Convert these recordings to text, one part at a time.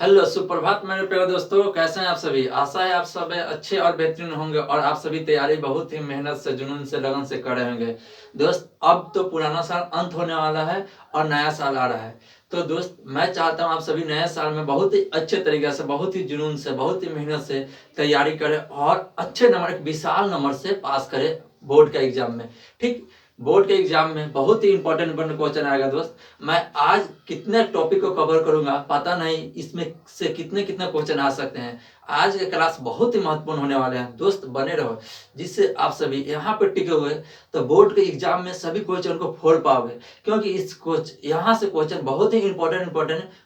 Hello सुप्रभात मेरे प्यारे दोस्तों, कैसे हैं आप सभी। आशा है आप सब अच्छे और बेहतरीन होंगे और आप सभी तैयारी बहुत ही मेहनत से, जुनून से, लगन से कर रहे होंगे। दोस्त, अब तो पुराना साल अंत होने वाला है और नया साल आ रहा है। तो दोस्त, मैं चाहता हूं आप सभी नए साल में बहुत ही अच्छे तरीके से, बहुत ही जुनून से, बहुत ही मेहनत से तैयारी करें और अच्छे नंबर, एक विशाल नंबर से पास करें बोर्ड के एग्जाम में। ठीक, बोर्ड के एग्जाम में बहुत ही इंपॉर्टेंट क्वेश्चन आएगा दोस्त। मैं आज कितने टॉपिक को कवर करूंगा पता नहीं, इसमें से कितने कितने क्वेश्चन आ सकते हैं। आज के क्लास बहुत ही महत्वपूर्ण होने वाले हैं दोस्त, बने रहो जिससे आप सभी यहाँ पे टिके हुए तो बोर्ड के एग्जाम में सभी क्वेश्चन को फोड़ पाओगे। क्योंकि इस यहाँ से क्वेश्चन बहुत ही इंपॉर्टेंट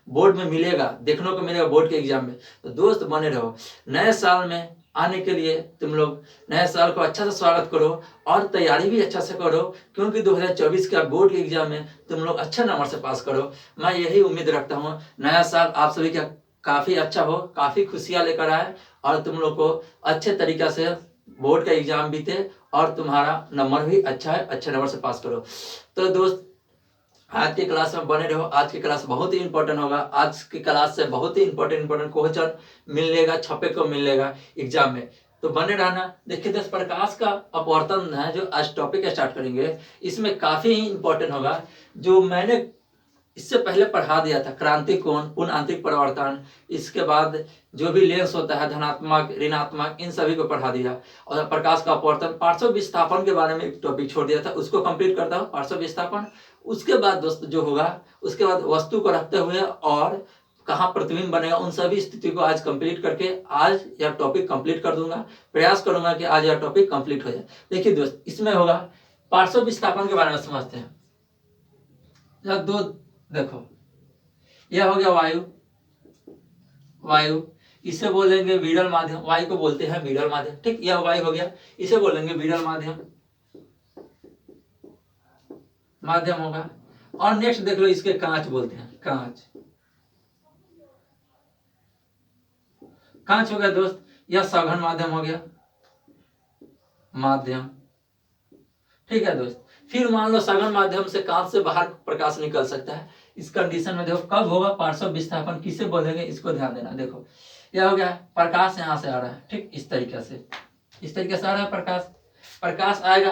बोर्ड में मिलेगा, देखने को मिलेगा बोर्ड के एग्जाम में। तो दोस्त बने रहो। नए साल में आने के लिए तुम लोग नए साल को अच्छा से स्वागत करो और तैयारी भी अच्छा से करो, क्योंकि 2024 का बोर्ड के एग्जाम में तुम लोग अच्छे नंबर से पास करो। मैं यही उम्मीद रखता हूँ नया साल आप सभी का काफ़ी अच्छा हो, काफ़ी खुशियाँ लेकर आए और तुम लोग को अच्छे तरीक़े से बोर्ड का एग्जाम बीते और तुम्हारा नंबर भी अच्छा है, अच्छे नंबर से पास करो। तो दोस्त, आज की क्लास में बने रहो। आज की क्लास बहुत ही इंपॉर्टेंट होगा। आज की क्लास से बहुत ही इंपॉर्टेंट क्वेश्चन मिलेगा, छपे को मिलेगा एग्जाम में, तो बने रहना। देखिए दोस्त, प्रकाश का अपवर्तन है जो आज टॉपिक स्टार्ट करेंगे, इसमें काफी ही इंपॉर्टेंट होगा। जो मैंने इससे पहले पढ़ा दिया था, क्रांति कोण, पूर्ण आंतरिक परिवर्तन, इसके बाद जो भी लेंस होता है, धनात्मक, ऋणात्मक, इन सभी को पढ़ा दिया। और प्रकाश का अपवर्तन, पार्श्व विस्थापन के बारे में एक टॉपिक छोड़ दिया था, उसको कंप्लीट करता हूँ, पार्श्व विस्थापन। उसके बाद दोस्त जो होगा, उसके बाद वस्तु को रखते हुए और कहाँ प्रतिबिंब बनेगा, उन सभी स्थिति को आज कंप्लीट करके आज यह टॉपिक कंप्लीट कर दूंगा। प्रयास करूंगा कि आज यह टॉपिक कंप्लीट हो जाए। देखिए दोस्त, इसमें होगा पार्श्व विस्थापन के बारे में समझते हैं। दो देखो, यह हो गया वायु। वायु इसे बोलेंगे विरल माध्यम, वायु को बोलते हैं विरल माध्यम। ठीक, यह वायु हो गया, इसे बोलेंगे विरल माध्यम, माध्यम होगा। और नेक्स्ट देख लो, इसके कांच बोलते हैं, कांच। कांच हो गया दोस्त, यह सघन माध्यम हो गया, माध्यम। ठीक है दोस्त, फिर मान लो सघन माध्यम से कांच से बाहर प्रकाश निकल सकता है। इस कंडीशन में देखो कब होगा पार्श्व विस्थापन, किसे बोलेंगे, इसको ध्यान देना। देखो यह हो गया, प्रकाश यहाँ से आ रहा है, ठीक, इस तरीके से, इस तरीके से आ रहा है प्रकाश। प्रकाश आएगा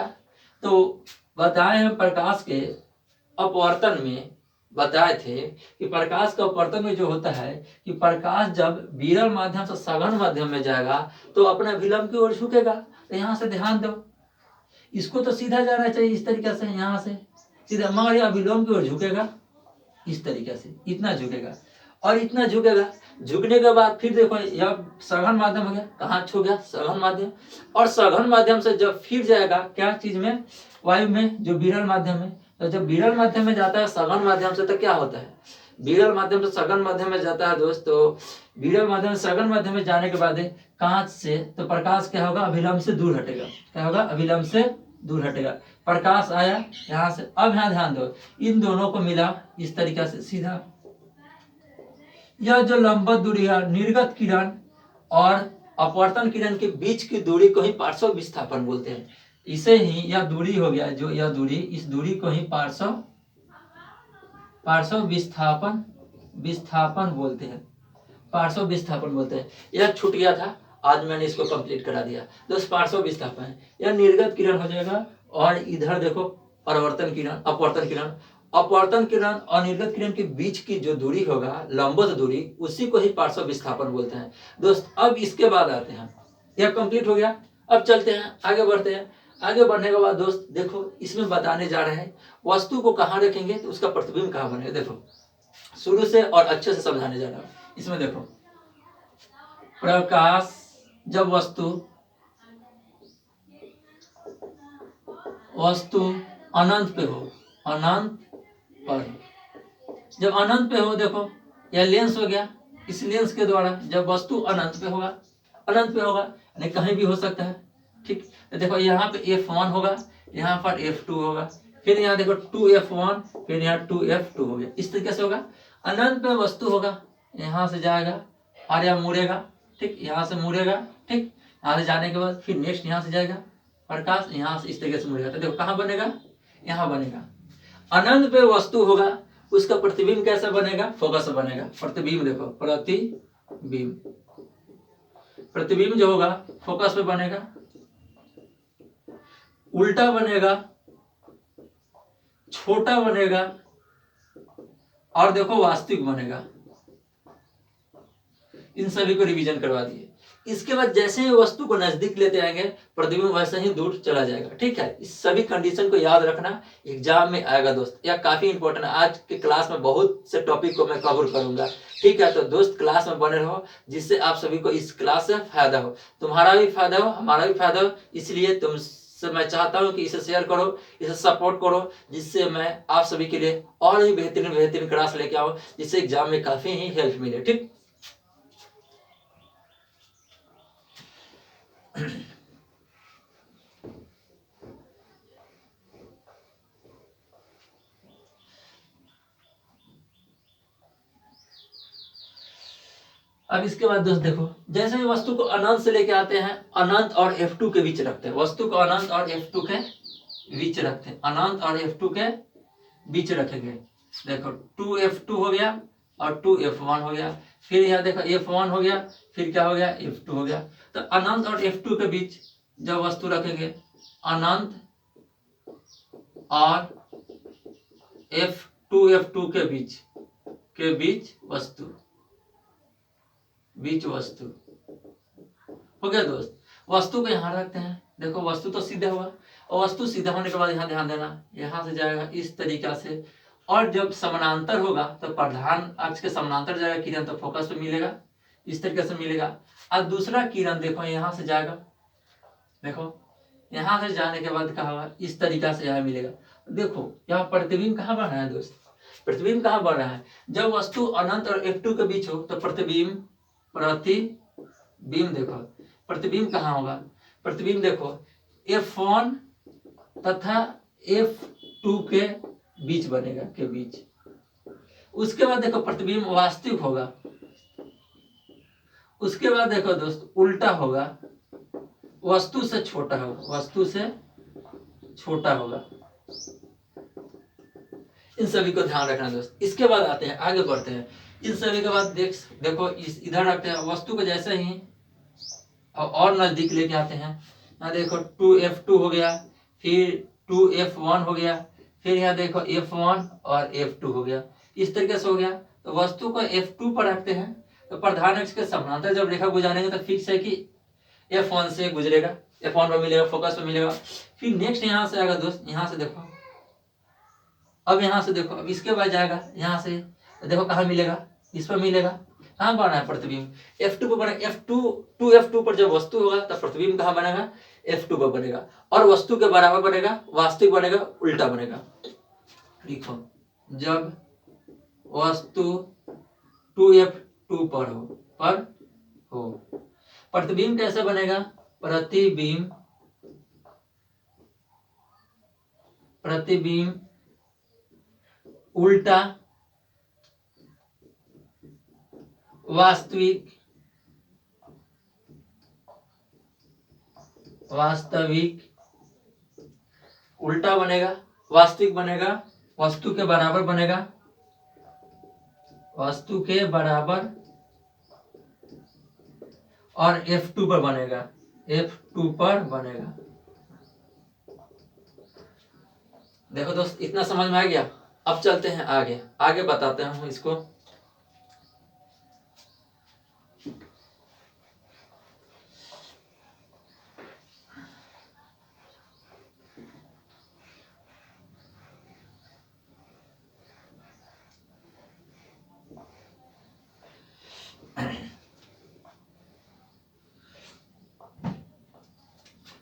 तो बताए हैं प्रकाश के अपवर्तन में, बताए थे कि प्रकाश का अपवर्तन में जो होता है कि प्रकाश जब विरल माध्यम से सघन माध्यम में जाएगा तो अपने विलंब की ओर झुकेगा। तो यहाँ से ध्यान दो, इसको तो सीधा जाना चाहिए इस तरीके से, यहाँ से सीधा, मगर यह विलोम की ओर झुकेगा इस तरीके से, इतना झुकेगा और इतना झुकेगा। झुकने के बाद फिर देखो यह सघन माध्यम हो गया, कहाँ छू गया, सघन माध्यम। और सघन माध्यम से जब फिर जाएगा क्या चीज में, वायु में, जो विरल माध्यम में। तो जब विरल माध्यम में जाता है सघन माध्यम से, तो क्या होता है, विरल माध्यम से सघन माध्यम में जाता है दोस्त। तो विरल माध्यम से सघन माध्यम में जाने के बाद कांच से तो प्रकाश क्या होगा, अभिलंब से दूर हटेगा। क्या होगा, अभिलंब से दूर हटेगा। प्रकाश आया यहाँ से, अब यहाँ ध्यान दो, इन दोनों को मिला इस तरीके से सीधा। यह जो लंबवत दूरी है, निर्गत किरण और अपवर्तन किरण के बीच की दूरी को ही पार्श्व विस्थापन बोलते हैं। इसे ही, यह दूरी हो गया, जो यह दूरी, इस दूरी को ही पार्श्व विस्थापन, विस्थापन बोलते हैं, पार्श्व विस्थापन बोलते हैं। यह छूट गया था, आज मैंने इसको कंप्लीट करा दिया दोस्त। पार्श्व विस्थापन, यह निर्गत किरण हो जाएगा और इधर देखो परावर्तन किरण, अपवर्तन किरण। अपवर्तन किरण और निर्गत किरण के बीच की जो दूरी होगा, लंबवत दूरी, उसी को ही पार्श्व विस्थापन बोलते हैं दोस्त। अब इसके बाद आते हैं, यह कंप्लीट हो गया। अब चलते हैं आगे, बढ़ते हैं। आगे बढ़ने के बाद दोस्त देखो, इसमें बताने जा रहे हैं वस्तु को कहाँ रखेंगे तो उसका प्रतिबिंब कहाँ बनेगा। देखो शुरू से और अच्छे से समझाने जा रहा हूँ। इसमें देखो, प्रकाश जब वस्तु अनंत पे हो, अनंत पर, जब अनंत पे हो, देखो यह लेंस हो गया, इस लेंस के द्वारा जब वस्तु अनंत पे होगा, अनंत पे होगा यानी कहीं भी हो सकता है। ठीक, तो देखो यहाँ पे F1 होगा, यहाँ पर F2 होगा, फिर यहाँ देखो 2F1, फिर यहाँ 2F2 हो गया, इस तरीके से होगा। अनंत पे वस्तु होगा, यहाँ से जाएगा और यह मुड़ेगा, ठीक, यहाँ से मुड़ेगा, ठीक, यहाँ से जाने के बाद फिर नेक्स्ट यहाँ से जाएगा प्रकाश, यहाँ से इस तरीके से मुड़ेगा। तो देखो कहाँ बनेगा, यहाँ बनेगा। अनंत पे वस्तु होगा उसका प्रतिबिंब कैसा बनेगा, फोकस बनेगा। प्रतिबिंब देखो, प्रतिबिंब, प्रतिबिंब जो होगा फोकस पे बनेगा, उल्टा बनेगा, छोटा बनेगा और देखो वास्तविक बनेगा। इन सभी को रिवीजन करवा दिए। इसके बाद जैसे ही वस्तु को नजदीक लेते आएंगे प्रतिबिंब वैसे ही दूर चला जाएगा। ठीक है, इस सभी कंडीशन को याद रखना, एग्जाम में आएगा दोस्त। यह काफी इंपॉर्टेंट है। आज के क्लास में बहुत से टॉपिक को मैं कवर करूंगा। ठीक है, तो दोस्त क्लास में बने रहो, जिससे आप सभी को इस क्लास से फायदा हो, तुम्हारा भी फायदा हो, हमारा भी फायदा हो। इसलिए तुमसे मैं चाहता हूँ कि इसे शेयर करो, इसे सपोर्ट करो, जिससे मैं आप सभी के लिए और भी बेहतरीन बेहतरीन क्लास लेके आऊँ, जिससे एग्जाम में काफी ही हेल्प मिले। ठीक, अब इसके बाद दोस्त देखो, जैसे ही वस्तु को अनंत से लेके आते हैं, अनंत और F2 के बीच रखते हैं। वस्तु को अनंत और F2 के बीच रखते हैं, अनंत और F2 के बीच रखेंगे। देखो 2F2 हो गया और 2F1 हो गया, फिर यहाँ देखो F1 हो गया, फिर क्या हो गया, F2 हो गया। तो अनंत और F2 के बीच जब वस्तु रखेंगे, अनंत और F2 के बीच वस्तु हो गया दोस्त। वस्तु को यहाँ रखते हैं, देखो वस्तु तो सीधा हुआ, और वस्तु सीधा होने के बाद यहाँ ध्यान देना, यहाँ से जाएगा इस तरीका से, और जब समानांतर होगा तो प्रधान अक्ष के समानांतर जाएगा किरण, तो फोकस पे मिलेगा, इस तरीके से मिलेगा। अब दूसरा किरण देखो यहाँ से जाएगा, देखो यहाँ से जाने के बाद कहा हुआ इस तरीका से यहाँ मिलेगा। देखो यहाँ प्रतिबिंब कहाँ बन रहा है दोस्त, प्रतिबिंब कहाँ बन रहा है, जब वस्तु अनंत और F2 के बीच हो तो प्रतिबिंब देखो, प्रतिबिंब कहाँ होगा, प्रतिबिंब देखो F1 तथा F2 के बीच बनेगा, के बीच। उसके बाद देखो प्रतिबिंब वास्तविक होगा, उसके बाद देखो दोस्त उल्टा होगा, वस्तु से छोटा होगा, वस्तु से छोटा होगा। इन सभी को ध्यान रखना दोस्त। इसके बाद आते हैं, आगे बढ़ते हैं। इन सभी के बाद देखो इधर रखते हैं, वस्तु को जैसे ही और नजदीक लेके आते हैं, यहाँ देखो 2F2 हो गया, फिर 2F1 हो गया, फिर यहाँ देखो F1 और F2 हो गया, इस तरीके से हो गया। तो वस्तु को F2 पर रखते हैं, तो प्रधान अक्ष के समानांतर जब रेखा गुजारेंगे तो फिक्स है कि F1 से गुजरेगा, F1 पर मिलेगा, फोकस पर मिलेगा। फिर नेक्स्ट यहाँ से आएगा दोस्त, यहाँ से देखो, अब यहाँ से देखो, अब इसके बाद जाएगा यहाँ से, देखो कहाँ मिलेगा, इस पर मिलेगा। कहाँ बना है प्रतिबिंब, F2 पर बनेगा। F2 पर जब वस्तु होगा तब प्रतिबिंब कहाँ बनेगा, F2 पर बनेगा, और वस्तु के बराबर बनेगा, वास्तविक बनेगा, उल्टा बनेगा। लिखो, जब वस्तु 2F2 पर हो प्रतिबिंब कैसे बनेगा, प्रतिबिंब उल्टा, वास्तविक उल्टा बनेगा, वास्तविक बनेगा, वस्तु के बराबर बनेगा, वस्तु के बराबर, और F2 पर बनेगा, F2 पर बनेगा। देखो दोस्त, इतना समझ में आ गया। अब चलते हैं आगे बताते हैं इसको।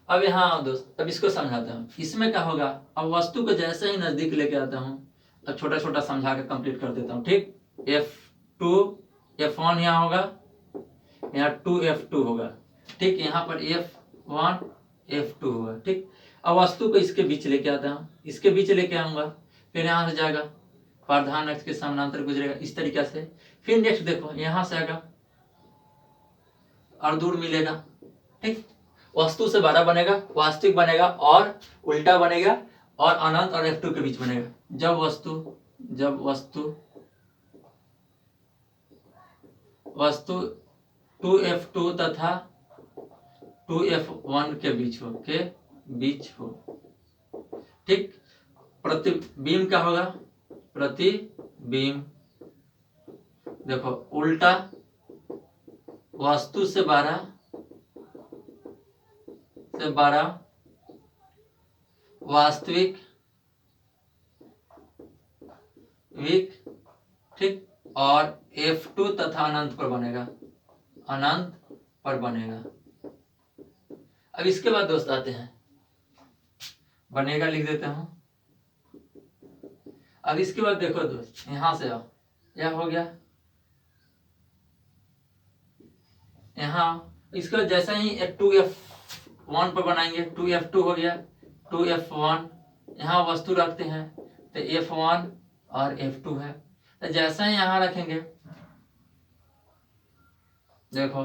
अब यहाँ दोस्त, अब इसको समझाता हूँ। इसमें क्या होगा, अब वस्तु को जैसे ही नजदीक लेके आता हूँ, अब छोटा छोटा समझा के कंप्लीट कर देता हूँ। ठीक, F2 F1 यहाँ होगा, यहाँ 2F2 होगा। ठीक, यहाँ पर F1 F2 होगा। ठीक, अब वस्तु को इसके बीच लेके आता हूँ, इसके बीच लेके आऊंगा, फिर यहाँ से जाएगा, प्रधान अक्ष के समानांतर गुजरेगा, इस तरीके से। फिर नेक्स्ट देखो, यहाँ से आएगा और दूर मिलेगा। ठीक, वस्तु से बड़ा बनेगा, वास्तविक बनेगा, और उल्टा बनेगा, और अनंत और F2 के बीच बनेगा। जब वस्तु जब वस्तु 2f2 तथा 2f1 के बीच हो। ठीक, प्रतिबिंब क्या होगा? प्रतिबिंब देखो उल्टा वस्तु से 12 वास्तविक ठीक, और F2 तथा अनंत पर बनेगा। अब इसके बाद दोस्त आते हैं, बनेगा लिख देता हूं। अब इसके बाद देखो दोस्त, यहां से आओ, यह हो गया। यहाँ इसके बाद जैसा ही 2f1 पर बनाएंगे, 2f2 हो गया, 2f1 यहाँ वस्तु रखते हैं तो f1 और f2 है। तो जैसा ही यहाँ रखेंगे, देखो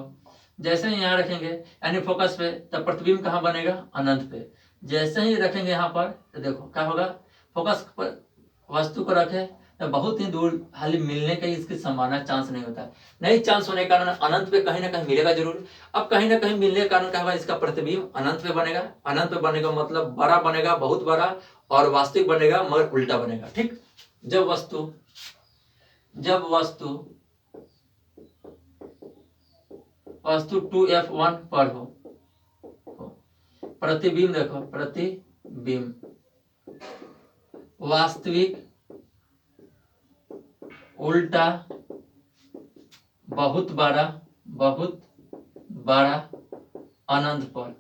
जैसे ही यहाँ रखेंगे यानी फोकस पे, तब प्रतिबिंब कहाँ बनेगा? अनंत पे। जैसे ही रखेंगे यहाँ पर तो देखो क्या होगा? फोकस पर वस्तु को रखे तो बहुत ही दूर हाली मिलने का इसकी संभावना, चांस नहीं होता। नहीं चांस होने के कारण अनंत पे कहीं ना कहीं मिलेगा जरूर। अब कहीं ना कहीं मिलने के कारण क्या होगा? इसका प्रतिबिंब अनंत पे बनेगा। अनंत पे बनेगा मतलब बड़ा बनेगा, बहुत बड़ा, और वास्तविक बनेगा मगर उल्टा बनेगा। ठीक, जब वस्तु 2f1 पर हो, प्रतिबिंब देखो, प्रतिबिंब वास्तविक उल्टा बहुत बड़ा अनंत पर।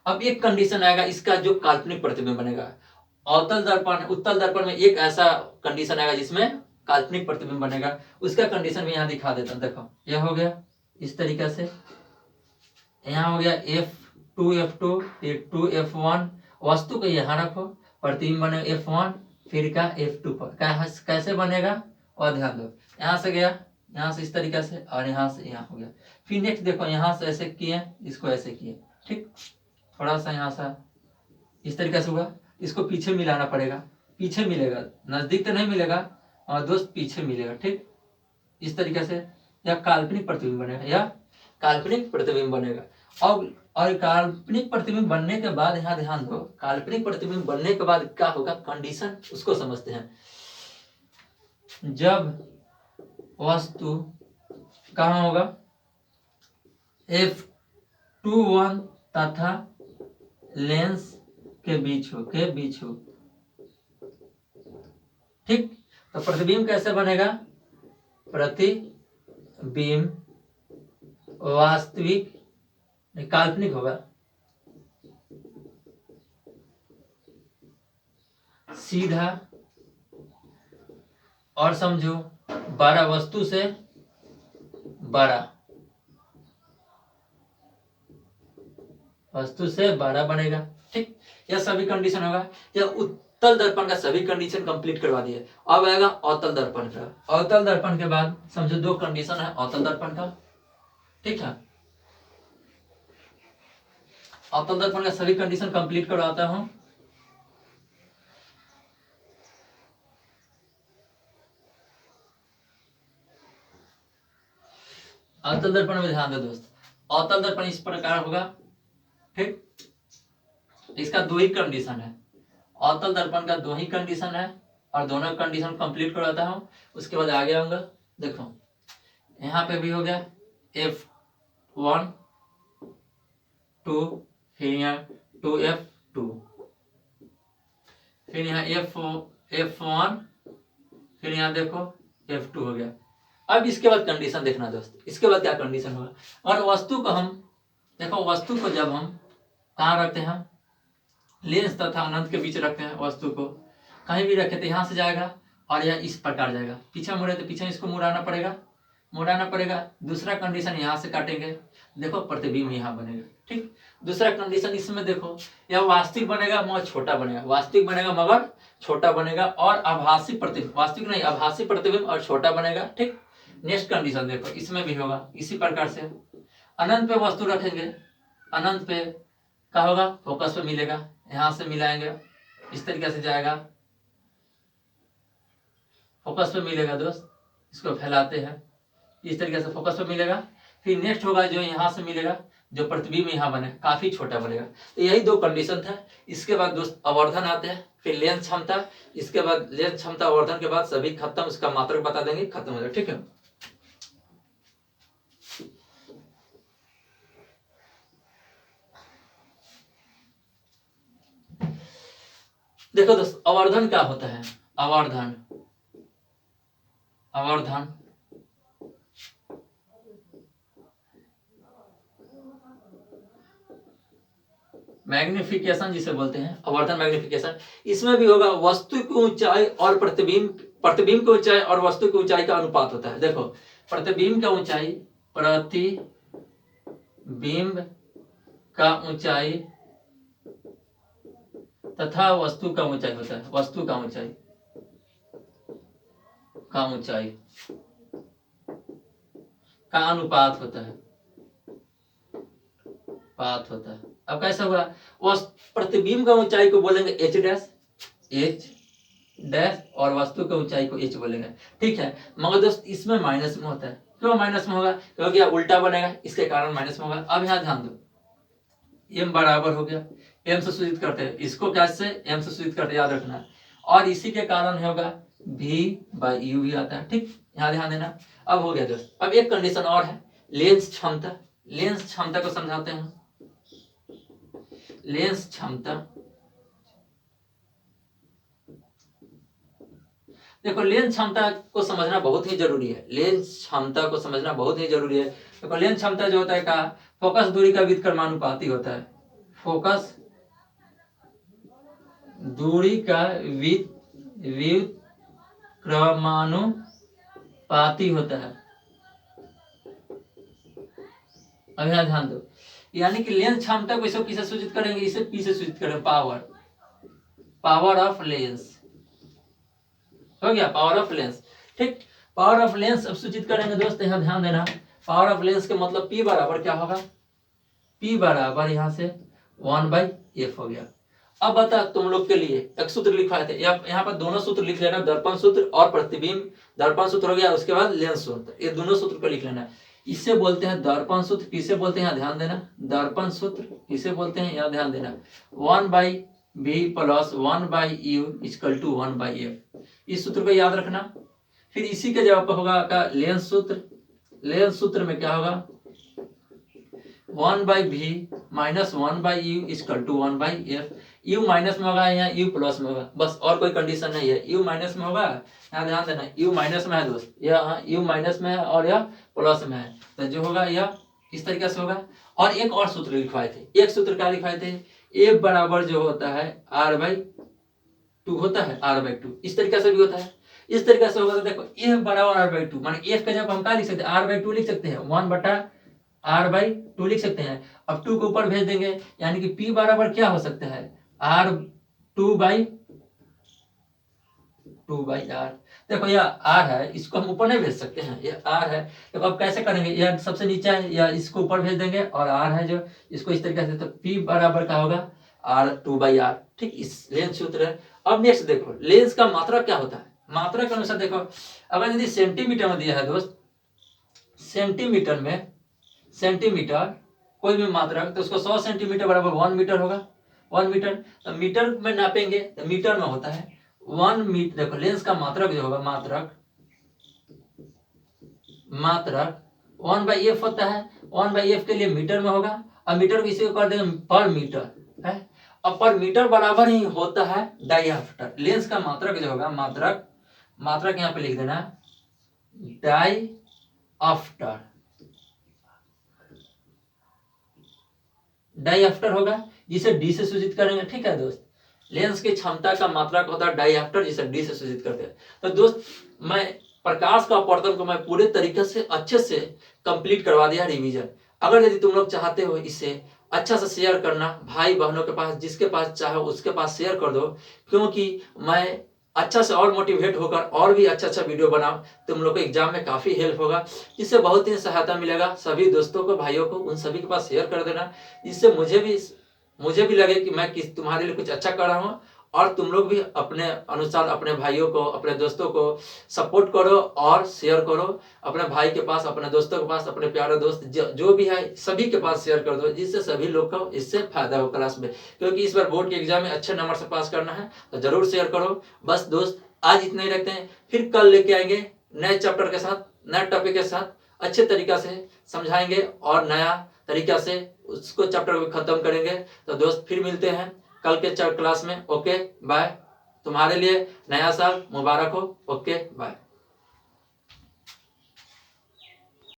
अब एक कंडीशन आएगा, इसका जो काल्पनिक प्रतिबिंब बनेगा। उत्तल दर्पण में एक ऐसा कंडीशन आएगा जिसमें काल्पनिक प्रतिबिंब बनेगा। उसका कंडीशन भी यहाँ दिखा देता हूं। देखो यह हो गया इस तरीके से, यहाँ हो गया F2 F2 2f1, वस्तु को यहाँ रखो, प्रतिबिंब बनेगा F1, फिर का F2 पर। कैसे बनेगा और ध्यान दो, यहाँ से गया, यहाँ से इस तरीके से, और यहाँ से यहाँ हो गया। फिर नेक्स्ट देखो, यहाँ से ऐसे किए, इसको ऐसे किए। ठीक, थोड़ा सा यहाँ से इस तरीके से हुआ, इसको पीछे मिलाना पड़ेगा, पीछे मिलेगा, नजदीक तो नहीं मिलेगा और दोस्त पीछे मिलेगा। ठीक, इस तरीके से यह काल्पनिक प्रतिबिंब बनेगा। और काल्पनिक प्रतिबिंब बनने के बाद यहाँ ध्यान दो, काल्पनिक प्रतिबिंब बनने के बाद क्या होगा? कंडीशन उसको समझते हैं। जब वस्तु कहाँ होगा? F21 तथा लेंस के बीच हो। ठीक, तो प्रतिबिंब कैसे बनेगा? प्रतिबिंब वास्तविक, काल्पनिक होगा, सीधा, और समझो 12 वस्तु से 12 बनेगा। ठीक, यह सभी कंडीशन होगा। यह उत्तल दर्पण का सभी कंडीशन कंप्लीट करवा दिए। अब आएगा अवतल दर्पण का। अवतल दर्पण के बाद समझो 2 कंडीशन है अवतल दर्पण का। ठीक है, अवतल दर्पण का सभी कंडीशन कंप्लीट करवाता हूं। अवतल दर्पण में ध्यान दो दोस्त, अवतल दर्पण इस प्रकार होगा। ठीक, इसका 2 ही कंडीशन है, अवतल दर्पण का 2 ही कंडीशन है, और दोनों कंडीशन कंप्लीट करवाता हूं। उसके बाद आगे आऊंगा। देखो यहाँ पे भी हो गया F1 2, फिर यहाँ 2F2, फिर यहाँ F1, फिर यहाँ देखो F2 हो गया। अब इसके बाद कंडीशन देखना दोस्त, इसके बाद क्या कंडीशन होगा? और वस्तु को हम देखो, वस्तु को जब हम कहाँ रखते हैं? लेंस तथा अनंत के बीच रखते हैं। वस्तु को कहीं भी रखे तो यहाँ से जाएगा और यह इस प्रकार जाएगा। पीछे मुड़े तो पीछे इसको मुड़ाना पड़ेगा। दूसरा कंडीशन यहाँ से काटेंगे, देखो प्रतिबिंब यहाँ बनेगा। ठीक, दूसरा कंडीशन इसमें देखो, यह वास्तविक बनेगा मगर छोटा बनेगा, और आभासी प्रतिबिंब, वास्तविक नहीं आभासी प्रतिबिंब और छोटा बनेगा। ठीक, नेक्स्ट कंडीशन देखो, इसमें भी होगा इसी प्रकार से। अनंत पे वस्तु रखेंगे, अनंत पे क्या होगा? फोकस पे मिलेगा, यहाँ से मिलाएंगे, इस तरीके से जाएगा। फोकस पे मिलेगा दोस्त, इसको फैलाते हैं इस तरीके से फोकस पे मिलेगा। फिर नेक्स्ट होगा जो यहाँ से मिलेगा, जो प्रतिबिंब यहाँ बने काफी छोटा बनेगा। तो यही दो कंडीशन था। इसके बाद दोस्त आवर्धन आते हैं, फिर लेंस क्षमता, इसके बाद लेंस क्षमता आवर्धन के बाद सभी खत्म, उसका मात्रक बता देंगे, खत्म हो जाएगा। ठीक है, देखो दोस्त आवर्धन क्या होता है। आवर्धन, आवर्धन मैग्निफिकेशन जिसे बोलते हैं, आवर्धन मैग्निफिकेशन। इसमें भी होगा वस्तु की ऊंचाई और प्रतिबिंब की ऊंचाई और वस्तु की ऊंचाई का अनुपात होता है। देखो प्रतिबिंब का ऊंचाई, प्रतिबिंब का ऊंचाई तथा वस्तु का ऊंचाई होता है, वस्तु का ऊंचाई का अनुपात होता है, पात होता है। अब कैसा हुआ, प्रतिबिंब का ऊंचाई को बोलेंगे एच डैश और वस्तु की ऊंचाई को एच बोलेंगे। ठीक है, मगर दोस्त इसमें माइनस में होता है। क्यों माइनस में होगा, क्योंकि उल्टा बनेगा, इसके कारण माइनस में होगा। अब यहाँ ध्यान दो, m बराबर हो गया, m से सूचित करते हैं इसको, कैसे m से सूचित करते याद रखना। और इसी के कारण होगा v/u भी आता है। ठीक, यहाँ ध्यान देना। अब हो गया दोस्त, अब एक कंडीशन और है, लेंस क्षमता। लेंस क्षमता को समझाते हैं। लेंस क्षमता, देखो लेंस क्षमता को समझना बहुत ही जरूरी है। लेंस क्षमता को समझना बहुत ही जरूरी है। देखो लेंस क्षमता जो होता है का फोकस दूरी का व्युत्क्रमानुपाती होता है। फोकस दूरी का व्युत्क्रमानुपाती होता है। अब यहाँ ध्यान दो, यानी कि लेंस क्षमता को इसे किसे सूचित करेंगे, इसे पी से सूचित करेंगे, पावर ऑफ लेंस। हो गया पावर ऑफ लेंस। ठीक, पावर ऑफ लेंस अब सूचित करेंगे दोस्त, यहाँ ध्यान देना। पावर ऑफ लेंस के मतलब P बराबर क्या होगा, P बराबर यहाँ से 1/f हो गया। अब बता तुम लोग के लिए एक सूत्र लिखवाए थे, यहाँ पर दोनों सूत्र लिख लेना, दर्पण सूत्र और प्रतिबिंब। दर्पण सूत्र हो गया, उसके बाद लेंस सूत्र, ये दोनों सूत्र को लिख लेना। इससे बोलते हैं दर्पण सूत्र, किसे बोलते हैं यहाँ ध्यान देना, दर्पण सूत्र किसे बोलते हैं यहाँ ध्यान देना, 1/v plus 1/u equal to 1/f। इस सूत्र को याद रखना। फिर इसी के जवाब पर होगा का लेंस सूत्र। लेंस सूत्र में क्या होगा, 1/v minus 1/u equal to 1/f। u minus में होगा, यहाँ u प्लस में होगा, बस और कोई कंडीशन नहीं है। u माइनस में होगा, यहाँ ध्यान देना, u माइनस में है दोस्त, यह u माइनस में है और यह प्लस में है, तो जो होगा यह इस तरीके से होगा। और एक और सूत्र लिखवाए थे, एक सूत्र क्या लिखवाए थे, f बराबर जो होता है r/2 होता है, r/2 इस तरीके से भी होता है, इस तरीके से होगा। तो देखो f बराबर r/2 माने f का जब हम क्या लिख सकते हैं, r/2 लिख सकते हैं, 1/r/2 लिख सकते हैं। अब 2 को ऊपर भेज देंगे, यानी कि p बराबर क्या हो सकता है, r/2/r। देखो यह r है, इसको हम ऊपर नहीं भेज सकते हैं, ये r है। देखो अब कैसे करेंगे, यह सबसे नीचे है, या इसको ऊपर भेज देंगे, और r है जो इसको इस तरीके से, तो p बराबर क्या होगा, r/2/r। ठीक, इस लेंस सूत्र है। अब नेक्स्ट देखो लेंस का मात्रा क्या होता है। मात्रा के अनुसार देखो, अगर यदि सेंटीमीटर में दिया है दोस्त, सेंटीमीटर में, सेंटीमीटर कोई भी मात्रा, तो उसको 100 सेंटीमीटर बराबर 1 मीटर होगा, 1 मीटर। तो मीटर में नापेंगे तो मीटर में होता है 1 मीटर। देखो लेंस का मात्रक जो होगा, मात्रक 1/f होता है, 1/f के लिए मीटर में होगा। अब मीटर को इसी को कर देंगे पर मीटर है। अब पर मीटर बराबर ही होता है डायआफ्टर। लेंस का मात्रक जो होगा, मात्रक यहाँ पे लिख देना डायआफ्टर, डायआफ्टर होगा, जिसे डी से सूचित करेंगे। ठीक है दोस्त, लेंस की क्षमता का मात्रक होता है डायआफ्टर, जिसे डी से सूचित करते हैं। तो दोस्त मैं प्रकाश का अपवर्तन को मैं पूरे तरीके से अच्छे से कंप्लीट करवा दिया रिवीजन। अगर यदि तुम लोग चाहते हो इसे अच्छा से शेयर करना, भाई बहनों के पास, जिसके पास चाहो उसके पास शेयर कर दो, क्योंकि मैं अच्छा से और मोटिवेट होकर और भी अच्छा वीडियो बनाओ, तुम लोग को एग्जाम में काफी हेल्प होगा, जिससे बहुत ही सहायता मिलेगा। सभी दोस्तों को, भाइयों को, उन सभी के पास शेयर कर देना, जिससे मुझे भी लगे कि मैं तुम्हारे लिए कुछ अच्छा कर रहा हूँ, और तुम लोग भी अपने अनुसार अपने भाइयों को, अपने दोस्तों को सपोर्ट करो और शेयर करो। अपने भाई के पास, अपने दोस्तों के पास, अपने प्यारे दोस्त जो भी है सभी के पास शेयर कर दो, जिससे सभी लोग को इससे फायदा हो क्लास में। क्योंकि इस बार बोर्ड के एग्जाम में अच्छे नंबर से पास करना है, तो जरूर शेयर करो। बस दोस्त आज इतना ही रखते हैं, फिर कल लेके आएंगे नए चैप्टर के साथ, नए टॉपिक के साथ, अच्छे तरीका से समझाएंगे और नया तरीका से उसको चैप्टर को खत्म करेंगे। तो दोस्त फिर मिलते हैं कल के क्लास में। Okay bye. तुम्हारे लिए नया साल मुबारक हो। Okay bye.